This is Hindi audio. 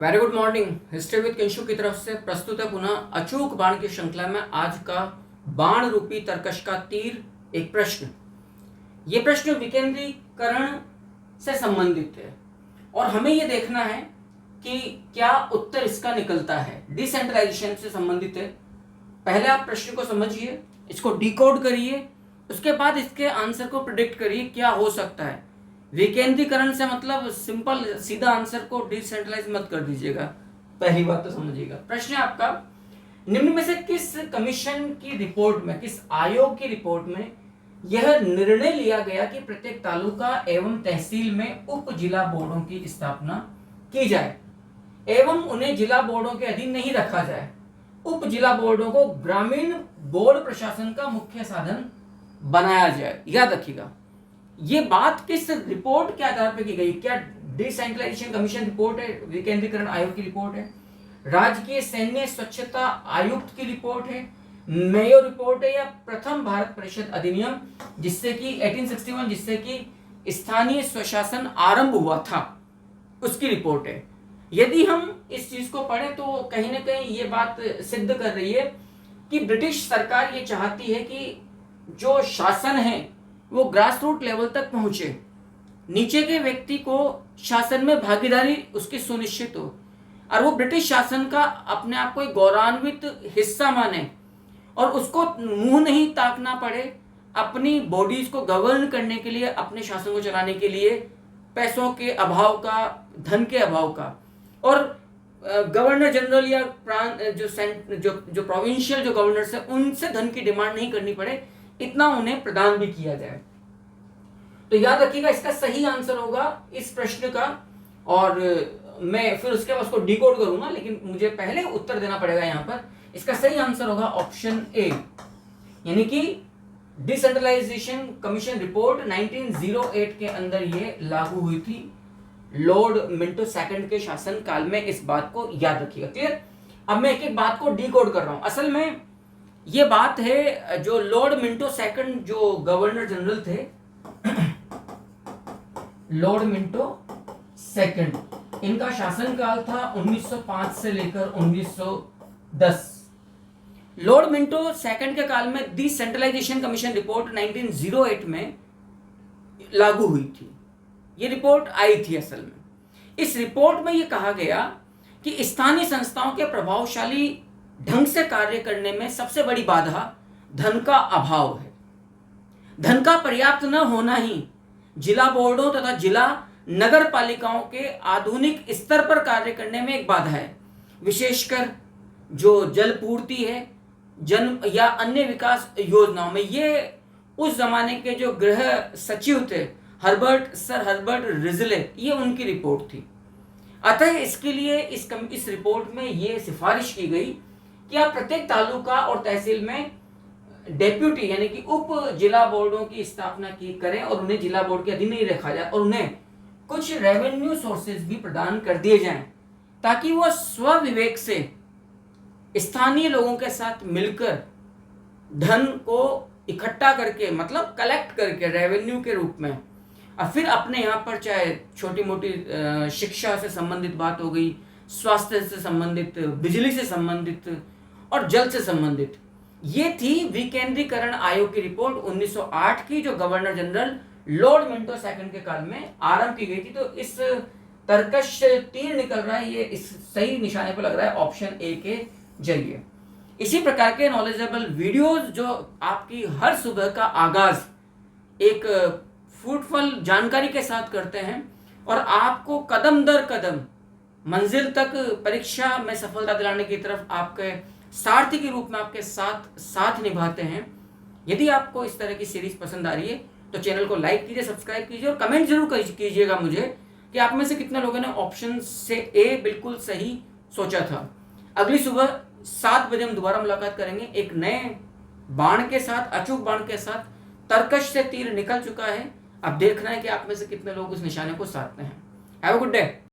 Very good morning. History with Kinshu की तरफ से प्रस्तुत है पुनः अचूक बाण की श्रृंखला में आज का बाण रूपी तर्कश का तीर एक प्रश्न। ये प्रश्न विकेंद्रीकरण से संबंधित है और हमें यह देखना है कि क्या उत्तर इसका निकलता है। डिसेंट्रलाइजेशन से संबंधित है। पहले आप प्रश्न को समझिए, इसको डिकोड करिए, उसके बाद इसके आंसर को प्रिडिक्ट करिए क्या हो सकता है। विकेंद्रीकरण से मतलब सिंपल सीधा आंसर को डिसेंट्रलाइज मत कर दीजिएगा, पहली बात तो समझिएगा। प्रश्न है आपका, निम्न में से किस कमीशन की रिपोर्ट में, किस आयोग की रिपोर्ट में यह निर्णय लिया गया कि प्रत्येक तालुका एवं तहसील में उप जिला बोर्डों की स्थापना की जाए एवं उन्हें जिला बोर्डों के अधीन नहीं रखा जाए। उप जिला बोर्डों को ग्रामीण बोर्ड प्रशासन का मुख्य साधन बनाया जाए। याद रखिएगा, ये बात किस रिपोर्ट के आधार पर की गई? क्या डिसेंट्रलाइजेशन कमीशन रिपोर्ट है, विकेंद्रीकरण आयोग की रिपोर्ट है, राजकीय सैन्य स्वच्छता आयुक्त की रिपोर्ट है, मेयो रिपोर्ट है, या प्रथम भारत परिषद अधिनियम जिससे कि 1861 जिससे कि स्थानीय स्वशासन आरंभ हुआ था उसकी रिपोर्ट है। यदि हम इस चीज को पढ़ें तो कहीं ना कहीं ये बात सिद्ध कर रही है कि ब्रिटिश सरकार ये चाहती है कि जो शासन है वो ग्रास रूट लेवल तक पहुंचे, नीचे के व्यक्ति को शासन में भागीदारी उसकी सुनिश्चित हो और वो ब्रिटिश शासन का अपने आप को एक गौरवान्वित हिस्सा माने और उसको मुंह नहीं ताकना पड़े अपनी बॉडीज को गवर्न करने के लिए, अपने शासन को चलाने के लिए पैसों के अभाव का, धन के अभाव का। और गवर्नर जनरल या जो प्रोविंशियल जो गवर्नर्स है उनसे धन की डिमांड नहीं करनी पड़े, इतना उन्हें प्रदान भी किया जाए। तो याद रखिएगा, इसका सही आंसर होगा इस प्रश्न का, और मैं फिर उसके बाद उसको डिकोड करूंगा, लेकिन मुझे पहले उत्तर देना पड़ेगा। यहां पर इसका सही आंसर होगा ऑप्शन ए, यानी कि डिसेंट्रलाइजेशन कमीशन रिपोर्ट 1908 के अंदर ये लागू हुई थी, लॉर्ड मिंटो सेकंड के शासन काल में। इस बात को याद रखिएगा। क्लियर? अब मैं एक एक बात को डिकोड कर रहा हूं। असल में ये बात है, जो लॉर्ड मिंटो सेकंड जो गवर्नर जनरल थे, लॉर्ड मिंटो सेकंड, इनका शासनकाल था 1905 से लेकर 1910। लॉर्ड मिंटो सेकंड के काल में डिसेंट्रलाइजेशन कमीशन रिपोर्ट 1908 में लागू हुई थी। ये रिपोर्ट आई थी। असल में इस रिपोर्ट में ये कहा गया कि स्थानीय संस्थाओं के प्रभावशाली ढंग से कार्य करने में सबसे बड़ी बाधा धन का अभाव है। धन का पर्याप्त न होना ही जिला बोर्डों तथा जिला नगर पालिकाओं के आधुनिक स्तर पर कार्य करने में एक बाधा है। विशेषकर जो जल पूर्ति है, जन या अन्य विकास योजनाओं में। ये उस जमाने के जो गृह सचिव थे, सर हर्बर्ट रिजले, ये उनकी रिपोर्ट थी। अतः इसके लिए इस रिपोर्ट में ये सिफारिश की गई कि आप प्रत्येक तालुका और तहसील में डेप्यूटी यानी कि उप जिला बोर्डों की स्थापना की करें और उन्हें जिला बोर्ड के अधीन नहीं रखा जाए और उन्हें कुछ रेवेन्यू सोर्सेज भी प्रदान कर दिए जाएं ताकि वो स्वविवेक से स्थानीय लोगों के साथ मिलकर धन को इकट्ठा करके, मतलब कलेक्ट करके रेवेन्यू के रूप में, और फिर अपने यहाँ पर चाहे छोटी मोटी शिक्षा से संबंधित बात हो गई, स्वास्थ्य से संबंधित, बिजली से संबंधित और जल से संबंधित। ये थी विकेंद्रीकरण आयोग की रिपोर्ट 1908 की, जो governor general Lord Minto second के काल में आरंभ की गई थी। तो इस तर्कश तीर निकल रहा है, ये इस सही निशाने पर लग रहा है ऑप्शन ए के जरिए। इसी प्रकार के नॉलेजेबल वीडियोस जो आपकी हर सुबह का आगाज एक फ्रूटफुल जानकारी के साथ करते हैं और आपको कदम दर कदम मंजिल तक परीक्षा में सफलता दिलाने की तरफ आपके सारथी के रूप में आपके साथ निभाते हैं। यदि आपको इस तरह की सीरीज पसंद आ रही है तो चैनल को लाइक कीजिए, सब्सक्राइब कीजिए और कमेंट जरूर कीजिएगा मुझे कि आप में से कितने लोगों ने ऑप्शन से ए बिल्कुल सही सोचा था। अगली सुबह 7 बजे हम दोबारा मुलाकात करेंगे एक नए बाण के साथ, अचूक बाण के साथ। तर्कश से तीर निकल चुका है, अब देखना है कि आप में से कितने लोग उस निशाने को साधते हैं। Have a good day.